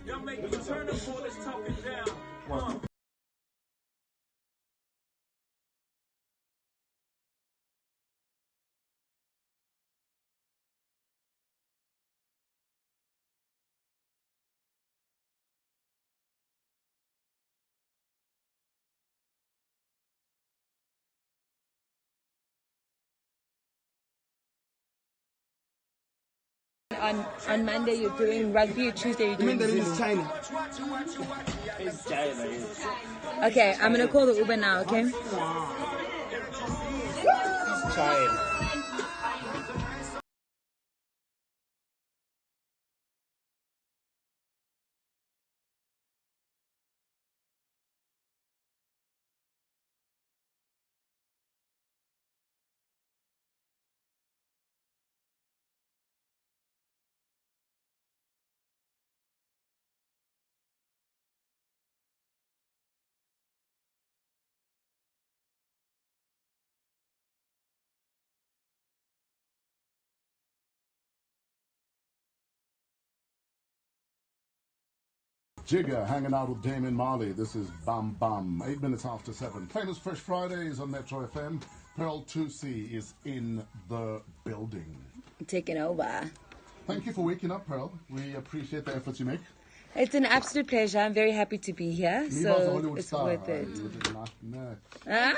Y'all make me turn up all this talking down. On Monday you're doing rugby, Tuesday you're doing Zulu. China. It's China. Okay, I'm gonna call the Uber now, okay? It's China. Jigger hanging out with Damien Marley. This is Bam Bam. 8 minutes after 7. Famous Fresh Fridays on Metro FM. Pearl Thusi is in the building. Taking over. Thank you for waking up, Pearl. We appreciate the efforts you make. It's an absolute pleasure. I'm very happy to be here. So it's worth it. No. Ah!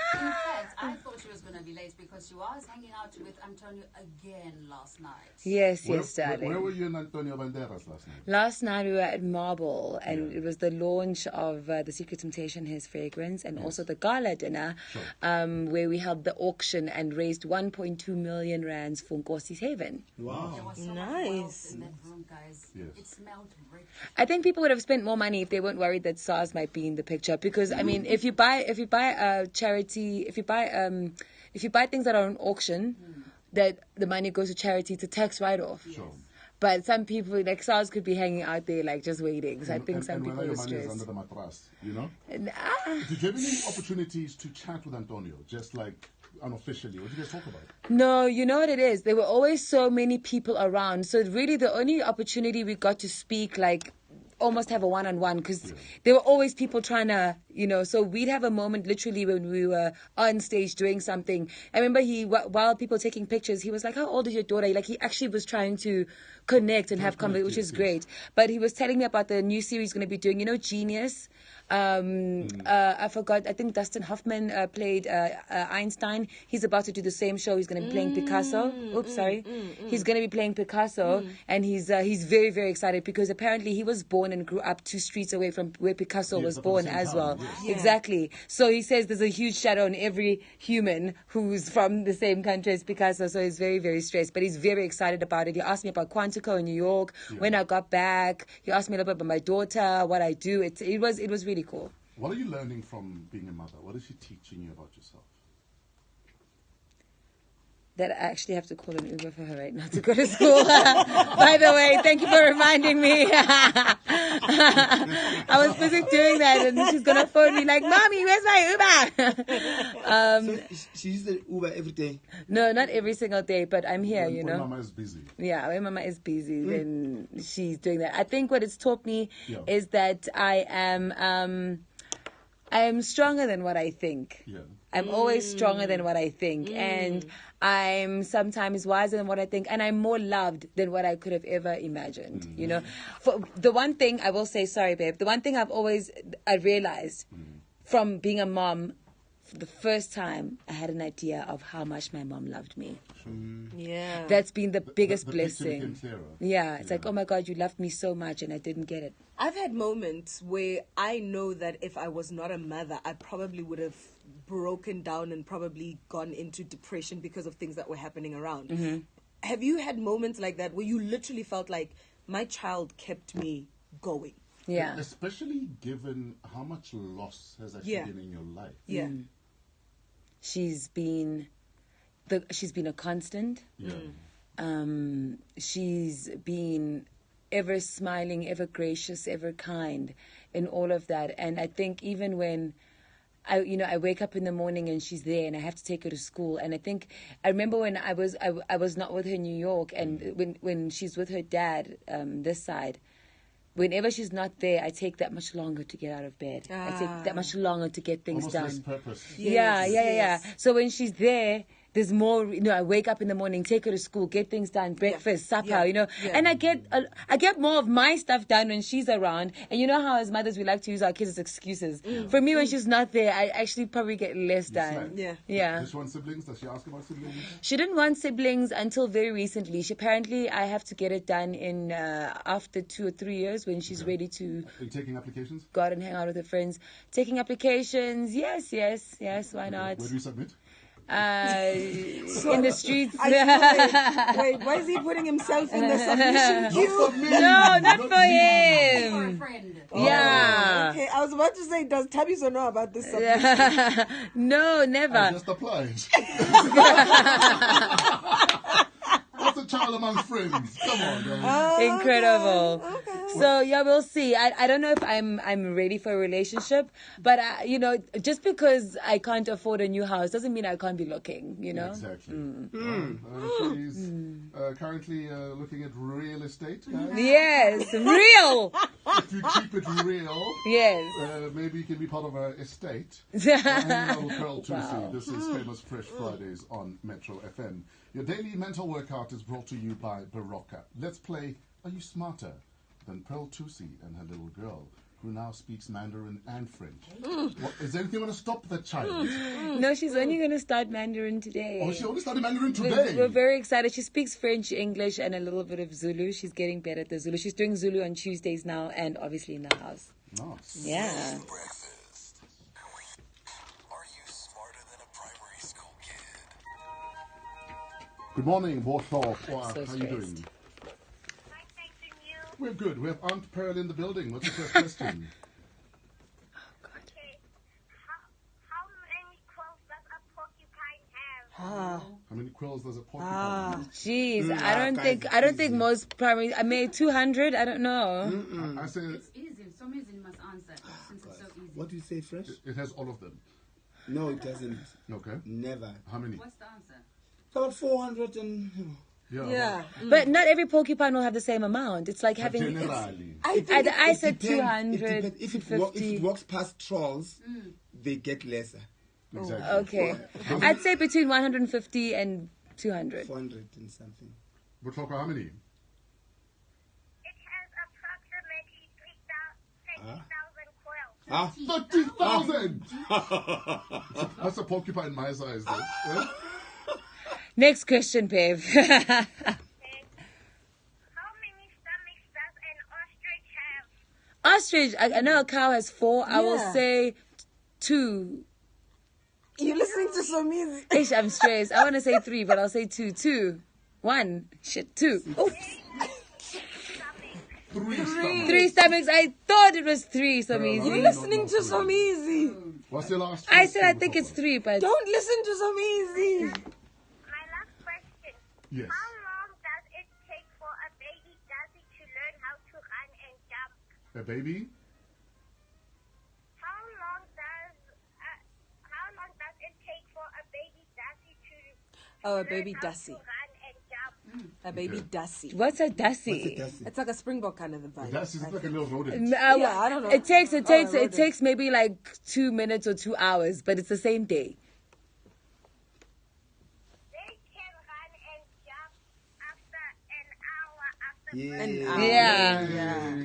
I thought she was going to be late because she was hanging out with Antonio again last night. Yes, darling. Where were you and Antonio Banderas last night? Last night we were at Marble, and it was the launch of the Secret Temptation, his fragrance, and also the gala dinner, where we held the auction and raised 1.2 million rands for Nkosi's Haven. Wow. There was so Nice. much wealth in that room, guys. Yes. It smelled rich. I think people would have spent more money if they weren't worried that SARS might be in the picture. Because I mean, if you buy a charity, if you buy things that are on auction, that the money goes to charity, it's a tax write-off. Sure. But some people, like SARS, could be hanging out there like just waiting. So I think some people your were money is stressed. under the mattress, you know? And, Did you have any opportunities to chat with Antonio, just like unofficially? What did you guys talk about? No, you know what it is? There were always so many people around. So really the only opportunity we got to speak, like, almost have a one-on-one, because there were always people trying to, so we'd have a moment literally when we were on stage doing something. I remember while people were taking pictures, he was like, how old is your daughter? Like, he actually was trying to connect and have conversation, which is great. But he was telling me about the new series he's going to be doing, Genius. I forgot, I think Dustin Hoffman played Einstein. He's about to do the same show. He's going to be playing Picasso. Oops, sorry. He's going to be playing Picasso, and he's very, very excited because apparently he was born and grew up 2 streets away from where Picasso was born as well. Yes. Exactly. So he says there's a huge shadow on every human who's from the same country as Picasso. So he's very, very stressed, but he's very excited about it. He asked me about Quantico in New York when I got back. He asked me a little bit about my daughter, what I do. It was really cool. What are you learning from being a mother? What is she teaching you about yourself? That I actually have to call an Uber for her right now to go to school. By the way, thank you for reminding me. I was busy doing that, and she's going to phone me like, Mommy, where's my Uber? So she uses the Uber every day? No, not every single day, but I'm here, When Mama is busy. Yeah, when Mama is busy, then she's doing that. I think what it's taught me is that I am stronger than what I think. Yeah. I'm always stronger than what I think. And I'm sometimes wiser than what I think. And I'm more loved than what I could have ever imagined. For the one thing I will say, sorry, babe, the one thing I realized from being a mom, for the first time, I had an idea of how much my mom loved me. Yeah. That's been the biggest the blessing. Yeah, it's like, oh my God, you loved me so much and I didn't get it. I've had moments where I know that if I was not a mother, I probably would have broken down and probably gone into depression because of things that were happening around. Have you had moments like that where you literally felt like my child kept me going? Yeah. Especially given how much loss has actually been in your life. Yeah. She's been a constant. She's been ever smiling, ever gracious, ever kind in all of that. And I think even when I wake up in the morning and she's there and I have to take her to school. And I remember when I was not with her in New York, and when she's with her dad this side, whenever she's not there, I take that much longer to get out of bed. I take that much longer to get things Almost less done. purpose. Yeah. So when she's there, there's more, I wake up in the morning, take her to school, get things done, breakfast, supper, and I get more of my stuff done when she's around. And you know how as mothers we like to use our kids as excuses. For me, when she's not there, I actually probably get less done. Yeah. Does she want siblings? Does she ask about siblings? She didn't want siblings until very recently. Apparently, I have to get it done in after 2 or 3 years when she's ready to. Are you taking applications? Go out and hang out with her friends. Taking applications, yes, why not? Where do you submit? In the streets. Wait, why is he putting himself in the submission queue? No, not for For a him. friend. Yeah. Okay, I was about to say, does Tabiso know about this submission? No, never. I just applied. What's a child among friends? Come on, guys. Incredible. So yeah, we'll see. I don't know if I'm ready for a relationship, but just because I can't afford a new house doesn't mean I can't be looking. Exactly. She's currently looking at real estate, guys. Yes, real. If you keep it real, Yes. maybe you can be part of an estate. Hanging out with Pearl Thusi. This is Famous Fresh Fridays on Metro FM. Your daily mental workout is brought to you by Barocca. Let's play Are You Smarter Than Pearl Thusi and her little girl, who now speaks Mandarin and French? Is there anything going to stop that child? No, she's only going to start Mandarin today. Oh, she only started Mandarin today. We're very excited. She speaks French, English, and a little bit of Zulu. She's getting better at the Zulu. She's doing Zulu on Tuesdays now, and obviously in the house. Nice. Yeah. Breakfast. Are you smarter than a primary school kid? Good morning, Warsaw. So How are you stressed. doing? We're good. We have Aunt Pearl in the building. What's your first question? Okay. How many quills does a porcupine have? How many quills does a porcupine have? Jeez, I don't think most primary. I made 200. I don't know. I say It's easy. Somebody must answer since it's so easy. What do you say, Fresh? it has all of them. No, it doesn't. Okay. Never. How many? What's the answer? About 400 and... Yeah. But not every porcupine will have the same amount. It's like having. Generally. I said depends. 200. If it 250. walks past trolls, they get lesser. Exactly. Okay. I'd say between 150 and 200. 400 and something. But how many? It has approximately 30,000 quills. 30,000! That's a porcupine my size, then. Yeah? Next question, Bev. How many stomachs does an ostrich have? Ostrich, I know a cow has 4. I will Yeah. say 2. You're listening to Somizi. Ish, I'm stressed. I want to say 3, but I'll say 2. 2. 1. Shit, 2. Oops. 3 stomachs. 3 stomachs. I thought it was 3, so You're easy. listening to Somizi. What's your last I said I question, think it's Mustafa? 3, but Don't listen to Somizi. My last question. Yes. How long does it take for a baby Daisy to learn how to run and jump? A baby? How long does it take for a baby Daisy to Oh, a learn baby how Dassie. to run and jump? A baby Okay. Dassie. what's a What's Dassie? it, Dassie? It's like a Springbok kind of a vibe. That's just like a little rodent. Yeah, I don't know. It takes I wrote it it. takes maybe like 2 minutes or 2 hours, but it's the same day. They can run and jump after an hour after Yeah. An hour. Yeah.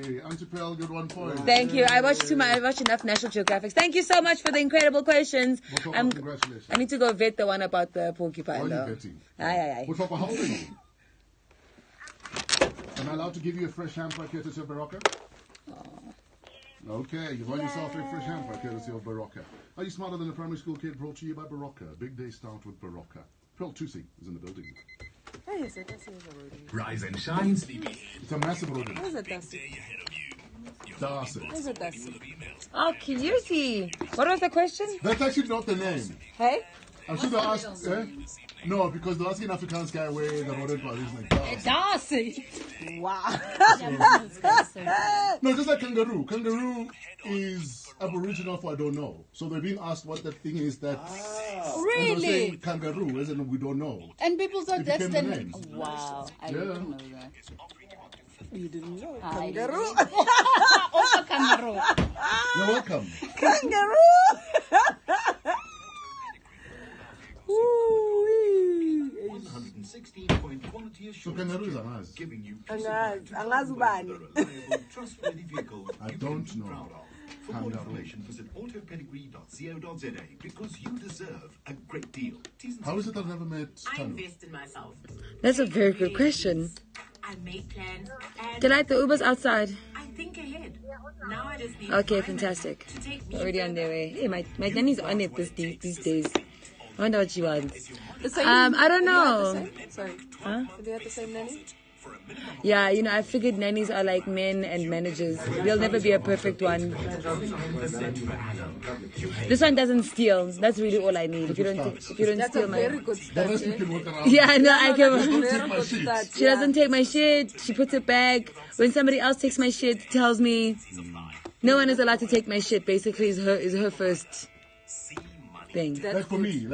Hey, Auntie Pearl, good 1 point. Thank you. I watched enough National Geographics. Thank you so much for the incredible questions. Mustafa, I'm- congratulations. I need to go vet the one about the Why porcupine are you though. betting? Aye. Mustafa, how old are you? Am I allowed to give you a fresh hamper courtesy of Barocca? Okay, you've won yourself a fresh hamper courtesy of Barocca. Are you smarter than a primary school kid? Brought to you by Barocca. Big day start with Barocca. Pearl Thusi is in the building. Oh, yes, I guess he is a rodent. Rise and shine, sleepyhead. It's a massive rodent. What is a Dassie? Darcy. What is a Dassie? Oh, cutie. What was the question? That's actually not the name. Hey? I should have asked. No, because the asking Afrikaans guy where the rodent was is like Darcy. Darcy. Wow. No, just like kangaroo. Kangaroo is Aboriginal for I don't know. So they're being asked what that thing is that. And they're saying kangaroo, isn't we don't know. And people thought It that's became the the name. Wow, I Yeah. didn't know that. You didn't know. I Kangaroo. Also kangaroo. You're welcome. Kangaroo. Ooh-wee. 116-point quality assurance. kangaroos are nice. Giving you Angazi bani. reliable, trustworthy vehicle I you don't can be know. proud of. For more information, visit autopedigree.co.za because you deserve a great deal. T's and How C's is it I've never met I Tanu? invest in myself. That's a very good question. I make plans and Do you like the Ubers outside? I think ahead. Now I just need Okay, time fantastic. to take me Already on their way. Hey, my nanny's on it these days. I wonder what she wants. The same. I don't know. Do you have the same? Sorry. Huh? Do you have the same nanny? Yeah, you know, I figured nannies are like men and managers. There'll never be a perfect one. This one doesn't steal. That's really all I need. If you don't That's a steal my. very good The start. rest we eh? can work around. Yeah, I know. I No, can. that's a Don't very take my good shit. start. She doesn't take my shit. She puts it back. When somebody else takes my shit, tells me no one is allowed to take my shit. Basically, is her first thing. Like for me,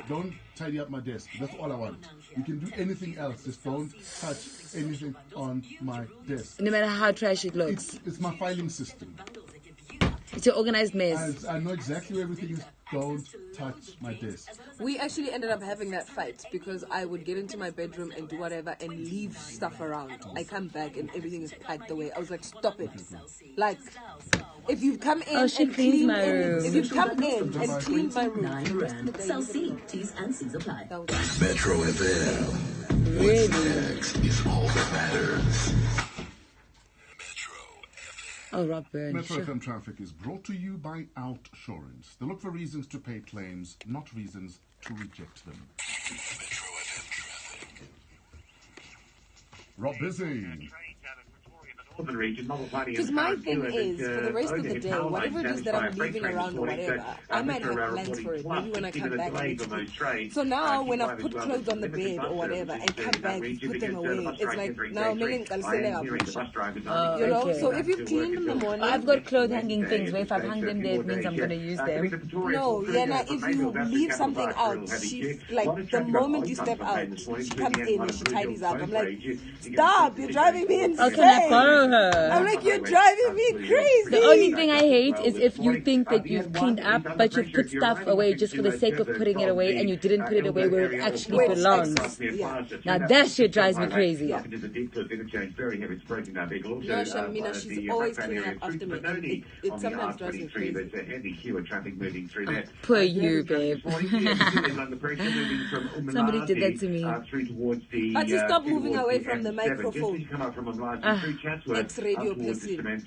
don't tidy up my desk. That's all I want. You can do anything else, just don't touch anything on my desk. No matter how trash it looks, It's my filing system. it's an organized mess. I know exactly where everything is. Don't touch my desk. We actually ended up having that fight because I would get into my bedroom and do whatever and leave stuff around. I come back and everything is packed away. I was like, stop it. Like, if you come in Oh, she and cleans clean my room. If you come in and clean my room, 9 rand. Cell C. T's and C's apply. that was Metro FM. Really? Next is all that matters. Oh, Rob Byrne. Metro Sure. FM Traffic is brought to you by Outsurance. They look for reasons to pay claims, not reasons to reject them. Rob Busy. because my thing is, for the rest of the day, whatever it is that I'm leaving around or whatever, I might have plans for it. Maybe when I come back, I need to do. So now, when I've put clothes on the bed or whatever and come back, put them away, it's like, now, you know? okay. So if you clean in the morning, I've got clothes hanging things where if I've hung them there, it means I'm going to use them. no, Yana, if you leave something out, she, like, the moment you step out, she comes in and she tidies up. I'm like, stop, you're driving me insane. Oh, can I borrow her? I'm like, you're driving me crazy. The only thing I hate is if you think that you've cleaned up, but you put stuff away just for the sake of putting it away, and you didn't put it away where it actually belongs. Yeah. Now that shit drives me crazy. No, Shamina, she's always cleaning up after me. And it sometimes drives me crazy. Poor you, babe. Somebody did that to me. But you stop moving away from the microphone. Ex-radio person.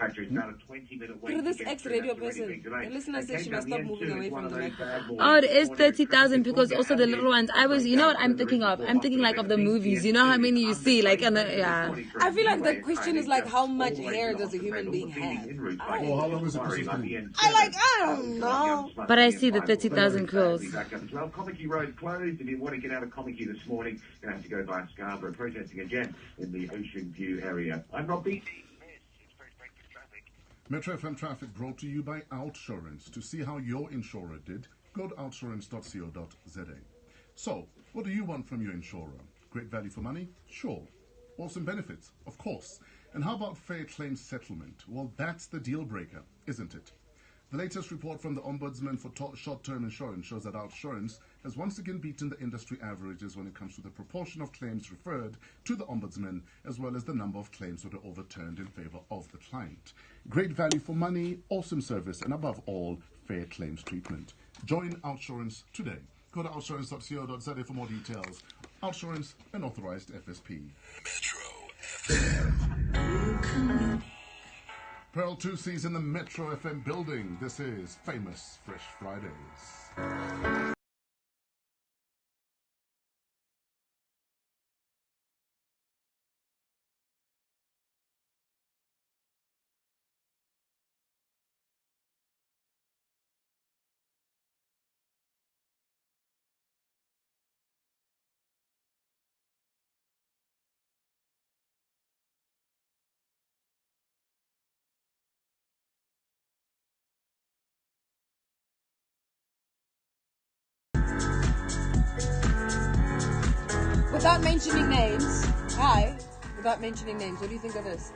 This ex-radio person. The listener says she must stop moving away from the microphone. Oh, it is 30,000 because also the little ones. You know what I'm thinking of? I'm thinking like of the movies. You know how many you see, like, yeah. I feel like the question is like, how much hair does a human being have? Oh, how long is it supposed to be? I don't know. But I see the 30,000 curls. Comickey Road closed. If you want to get out of Comickey this morning, you're going to have to go by Scarborough, protesting again in the Ocean View area. I'm Rob Beatty. Metro FM Traffic brought to you by Outsurance. To see how your insurer did, go to outsurance.co.za. So, what do you want from your insurer? Great value for money? Sure. Awesome benefits? Of course. And how about fair claims settlement? Well, that's the deal breaker, isn't it? The latest report from the Ombudsman for Short-Term Insurance shows that Outsurance has once again beaten the industry averages when it comes to the proportion of claims referred to the Ombudsman, as well as the number of claims that are overturned in favor of the client. Great value for money, awesome service, and above all, fair claims treatment. Join Outsurance today. Go to outsurance.co.za for more details. Outsurance, an authorized FSP. Pearl Thusi in the Metro FM building. This is Famous Fresh Fridays. Without mentioning names, hi, Without mentioning names, what do you think of this?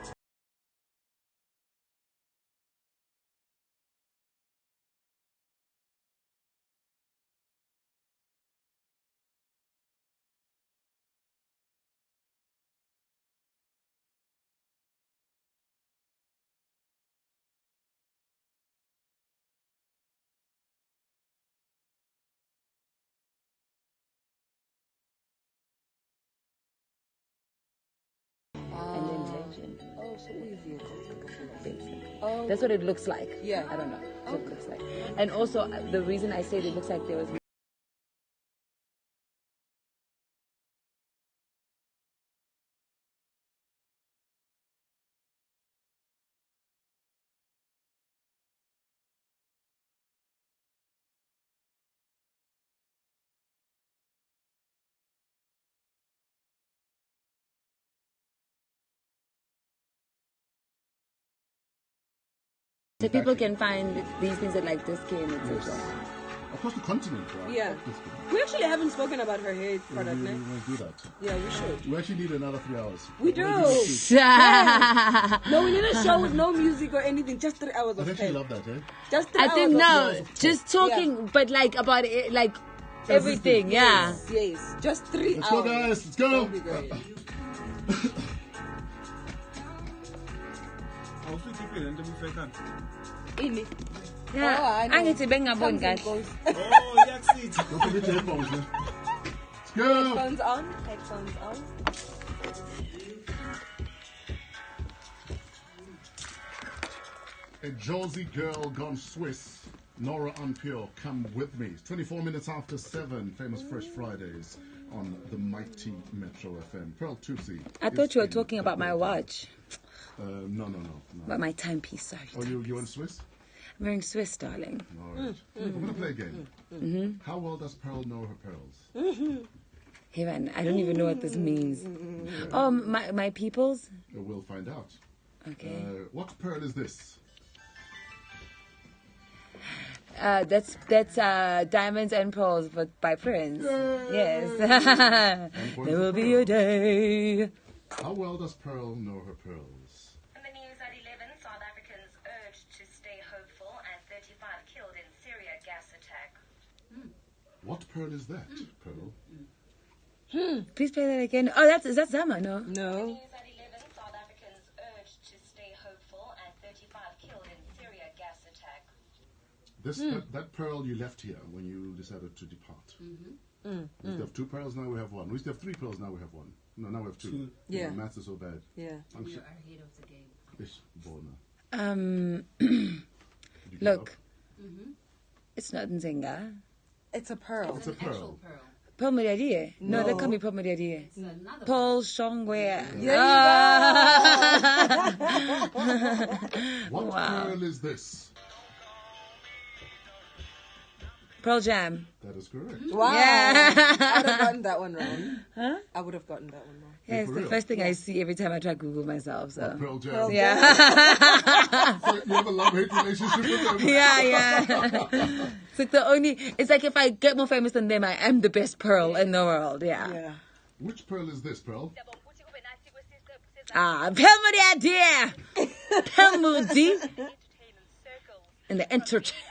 And then legend. Oh, so easy. Basic. Oh, That's what it looks like. Yeah. I don't know. That's what it looks like. And also, the reason I said it looks like there was. So people can find these things at like Discount, etc. Across the continent, right? Yeah. We actually haven't spoken about her hair product, We ne? want to do that. Yeah, we should. We actually need another 3 hours. We do. Yeah. No, we need a show with no music or anything. Just 3 hours of I actually tape. love that, eh? Just 3 I hours think of no, music. just talking, but like about it, like everything. Yeah. Yes, yes. Just 3 Let's hours. go, guys. Let's go. That'll be great. Ini. Yeah. Oh, I know. Angithi bengaboni Comes and kahle. goes. Oh, yakusithi. Don't forget your headphones, man. Let's go. Headphones on. Headphones on. A Josie girl gone Swiss. Nora Unpure, come with me. It's 24 minutes after 7. Famous Fresh Fridays on the mighty Metro FM. Pearl Thusi. I thought you were talking about my watch, No. about my timepiece. Sorry. Oh, you in Swiss? I'm wearing Swiss, darling. All right. We're going to play a game. How well does Pearl know her pearls? Hey man, I don't even know what this means. Oh, my peoples. We'll find out. Okay. What pearl is this? That's Diamonds and Pearls, but by Prince. Yes. There will be a day. How well does Pearl know her pearls? In the news at 11, South Africans urged to stay hopeful as 35 killed in Syria gas attack. What pearl is that, Pearl? Please play that again. Oh, is that Zama? No. No. News at 11, South Africans urged to stay hopeful as 35 killed in Syria gas attack. That pearl you left here when you decided to depart. We used to have 2 pearls, now we have 1. We used to have 3 pearls, now we have 1. No, now we have 2. Yeah. Maths is so bad. Yeah. We are ahead of the game. Ish, Bona. Did you give Look, Mm-hmm. it's not Nzinga. It's a pearl. It's a pearl. Actual pearl. Pearl Muriadie. No, that can't be Pearl Muriadie. It's another Paul Shongwe. What pearl is this? Pearl Jam. That is correct. Wow. Yeah. I would have gotten that one wrong. Huh? I would have gotten that one wrong. Yeah, it's for the real? first thing I see every time I try to Google myself. So. Pearl Jam. Pearl Yeah. So you have a love-hate relationship with them. Yeah. It's like it's like if I get more famous than them, I am the best pearl in the world. Yeah. Yeah. Which pearl is this, Pearl? Ah, Pearl Muriadie. Pearl Moody. In the entertainment.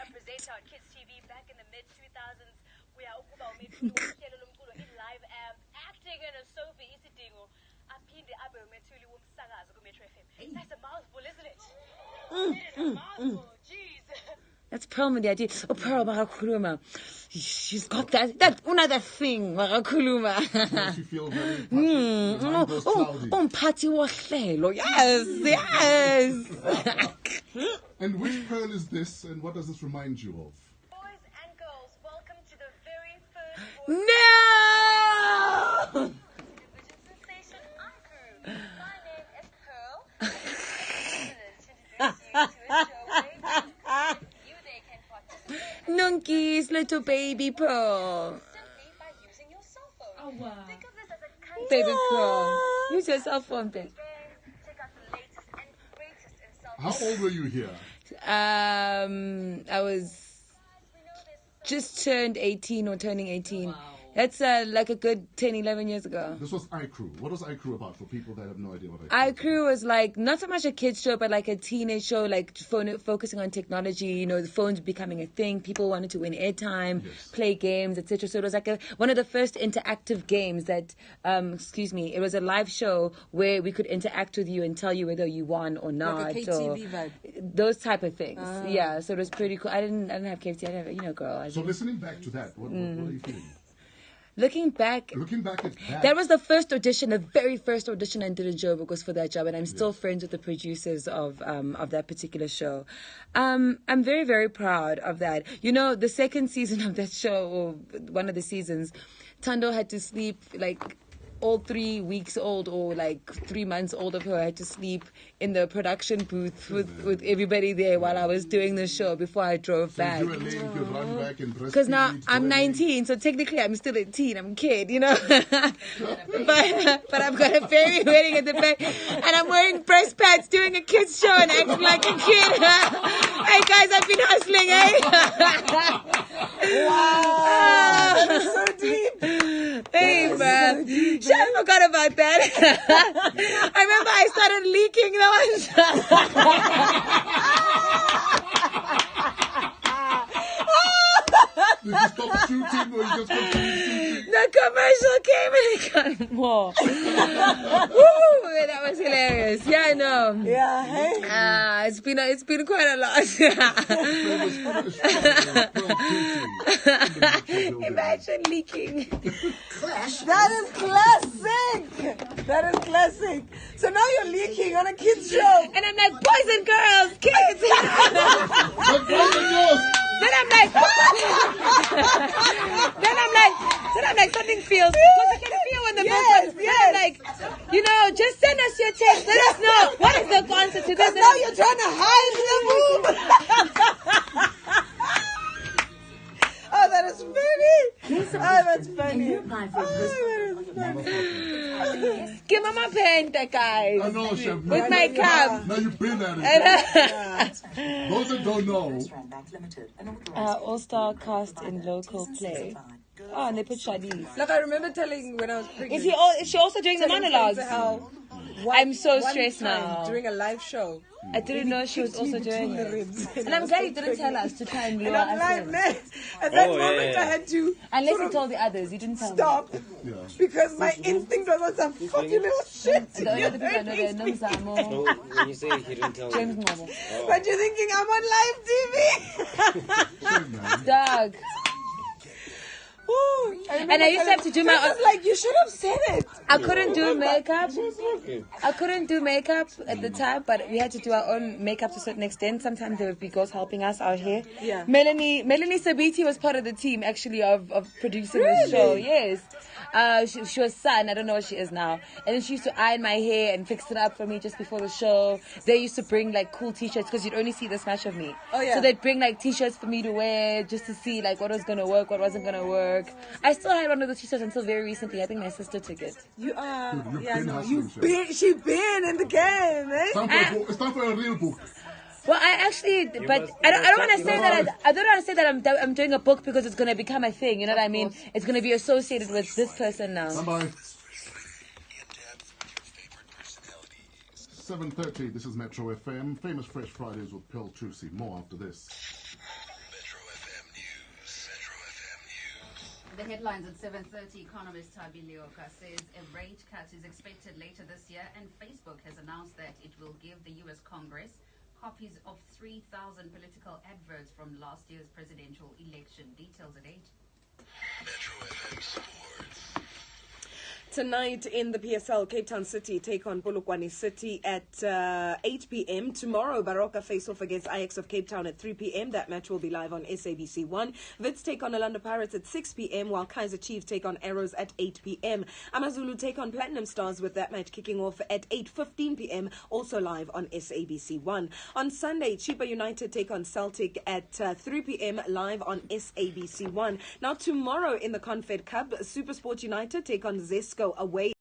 That's Pearl Muriadie. Oh, Pearl Marakuluma. She's got that another thing, Marakuluma. Makes you feel very touchy. Your mind goes cloudy. Mphathi wohlelo. Yes. And which pearl is this, and what does this remind you of? Boys and girls, welcome to the very first No. television sensation Anku. My name is Pearl. I'm excited to introduce you to a show where you there can participate Nunki's little baby Pearl. simply by using your cell phone. Oh, wow. Think of this as a country Baby Pearl. Use your cell phone, babe. check out the latest and greatest in cell How old were you here? I was just turned 18 or turning 18. Wow. That's like a good 10, 11 years ago. This was iCrew. What was iCrew about for people that have no idea what iCrew is? iCrew was like not so much a kids show, but like a teenage show, like focusing on technology. You know, the phones becoming a thing. People wanted to win airtime, play games, etc. So it was like one of the first interactive games that, it was a live show where we could interact with you and tell you whether you won or not. Like a KTV vibe. Those type of things. Yeah, so it was pretty cool. I didn't have KTV. I didn't have, girl. So listening back to that, what are you feeling? Looking back at that was the first audition, the very first audition I did in Joburg was for that job, and I'm still friends with the producers of that particular show. I'm very, very proud of that. You know, the second season of that show, or one of the seasons, Tando had to sleep like all 3 weeks old or like 3 months old of her had to sleep in the production booth with everybody there while I was doing the show before I drove back. Because now I'm 19, so technically I'm still a teen. I'm a kid, you know. but I've got a fairy wedding at the back, and I'm wearing breast pads doing a kids show and acting like a kid. Hey guys, I've been hustling, eh? Wow, that is so deep. Hey man, I forgot about that. I remember I started leaking the ones. Did you stop shooting or you just continued shooting? The commercial came and it got more. Woo, that was hilarious. Yeah, I know. Yeah, hey. It's been quite a lot. Imagine leaking. That is classic. That is classic. So now you're leaking on a kids show, and I'm like, boys and girls, kids. Then I'm like, something feels. Because I can feel when the book was. I'm like, you know, just send us your text. Let us know what is the answer to this. Now you're trying to hide the move. Oh, that is funny. Oh, that's funny. Give me my pen, guys. I know, Chef. With my cup. Now you've been at it. Those that don't know. All-star cast in local play. Oh, and they put Shadi. Like I remember telling when I was pregnant. Is she also doing the monologues? I'm so stressed now. During a live show. I didn't know she was also doing it. And I'm glad you didn't tell us to try and lure us in. At that moment I had to... Unless you told the others, you didn't tell me. Stop. Because my instinct was on some fucking little shit. The only other people I know, they're Nomzamo. No, when you say he didn't tell James me. Momo. But you're thinking I'm on live TV. Dog. And I used to have to do my own. Like, you should have said it. I couldn't do makeup. I couldn't do makeup at the time, but we had to do our own makeup to a certain extent. Sometimes there would be girls helping us out here. Yeah. Melanie Sabiti was part of the team actually of producing the show. Yes. She was son. I don't know what she is now. And then she used to iron my hair and fix it up for me just before the show. They used to bring like cool t-shirts because you'd only see this much of me. Oh yeah. So they'd bring like t-shirts for me to wear just to see like what was gonna work, what wasn't gonna work. I still had one of the t-shirts until very recently. I think my sister took it. You are. Dude, You've been. She been in the game, eh? It's time for a real book. Well, I actually, but I don't want to say that. I don't want to say that I'm doing a book because it's going to become a thing. You know what I mean? It's going to be associated with this person now. Bye. 7:30. This is Metro FM. Famous Fresh Fridays with Pearl Thusi. More after this. The headlines at 7:30, economist Tabi Leoka says a rate cut is expected later this year, and Facebook has announced that it will give the U.S. Congress copies of 3,000 political adverts from last year's presidential election. Details at 8. Metro FM Sports. Tonight in the PSL, Cape Town City take on Polokwane City at 8 p.m. Tomorrow, Baroka face off against Ajax of Cape Town at 3 p.m. That match will be live on SABC 1. Wits take on Orlando Pirates at 6 p.m. while Kaizer Chiefs take on Arrows at 8 p.m. Amazulu take on Platinum Stars with that match kicking off at 8:15 p.m. also live on SABC 1. On Sunday, Chipa United take on Celtic at 3 p.m. live on SABC 1. Now tomorrow in the Confed Cup, Supersport United take on Zesco away.